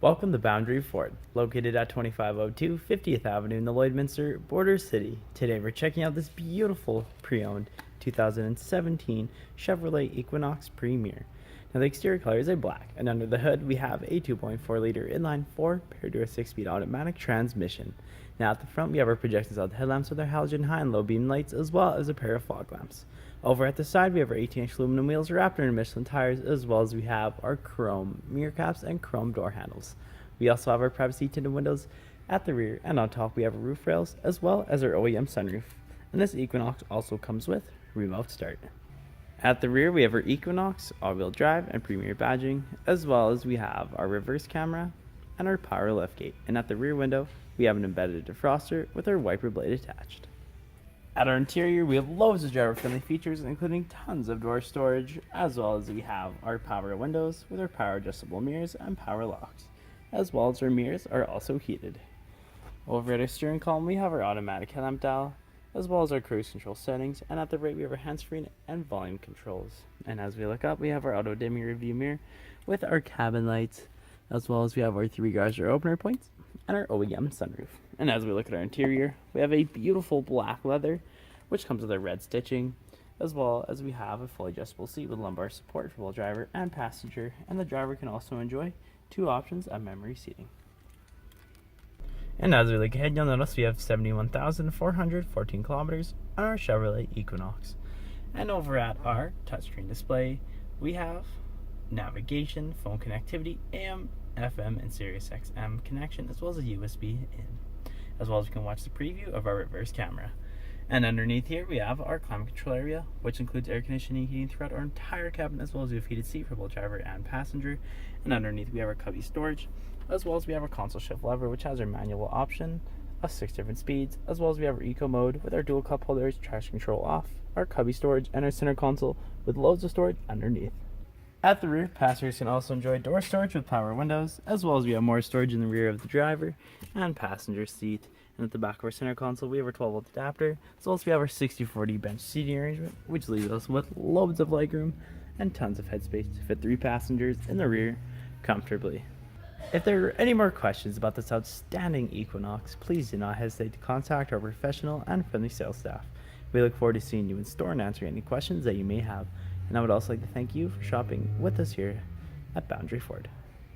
Welcome to Boundary Ford, located at 2502 50th Avenue in the Lloydminster, Border City. Today we're checking out this beautiful pre-owned 2017 Chevrolet Equinox Premier. Now the exterior color is a black, and under the hood we have a 2.4-liter inline-4 paired to a 6-speed automatic transmission. Now at the front we have our projection style headlamps with our halogen high and low beam lights, as well as a pair of fog lamps. Over at the side we have our 18-inch aluminum wheels wrapped in Michelin tires, as well as we have our chrome mirror caps and chrome door handles. We also have our privacy tinted windows at the rear, and on top we have our roof rails as well as our OEM sunroof. And this Equinox also comes with remote start. At the rear we have our Equinox all-wheel drive and Premier badging, as well as we have our reverse camera and our power liftgate. And at the rear window we have an embedded defroster with our wiper blade attached. At our interior, we have loads of driver-friendly features, including tons of door storage, as well as we have our power windows with our power adjustable mirrors and power locks, as well as our mirrors are also heated. Over at our steering column, we have our automatic headlamp dial, as well as our cruise control settings, and at the right we have our hands-free and volume controls. And as we look up, we have our auto-dimming rearview mirror with our cabin lights, as well as we have our 3 garage door opener points and our OEM sunroof. And as we look at our interior, we have a beautiful black leather, which comes with our red stitching, as well as we have a fully adjustable seat with lumbar support for both driver and passenger, and the driver can also enjoy 2 options of memory seating. And as we look ahead, you'll notice we have 71,414 kilometers on our Chevrolet Equinox. And over at our touchscreen display, we have navigation, phone connectivity, AM, FM, and Sirius XM connection, as well as a USB in. As well as we can watch the preview of our reverse camera. And underneath here we have our climate control area, which includes air conditioning and heating throughout our entire cabin, as well as we have heated seat for both driver and passenger. And underneath we have our cubby storage, as well as we have our console shift lever, which has our manual option of 6 different speeds, as well as we have our eco mode with our dual cup holders, traction control off, our cubby storage, and our center console with loads of storage underneath. At the rear, passengers can also enjoy door storage with power windows, as well as we have more storage in the rear of the driver and passenger seat. And at the back of our center console, we have our 12-volt adapter, as well as we have our 60/40 bench seating arrangement, which leaves us with loads of legroom and tons of headspace to fit 3 passengers in the rear comfortably. If there are any more questions about this outstanding Equinox, please do not hesitate to contact our professional and friendly sales staff. We look forward to seeing you in store and answering any questions that you may have. And I would also like to thank you for shopping with us here at Boundary Ford.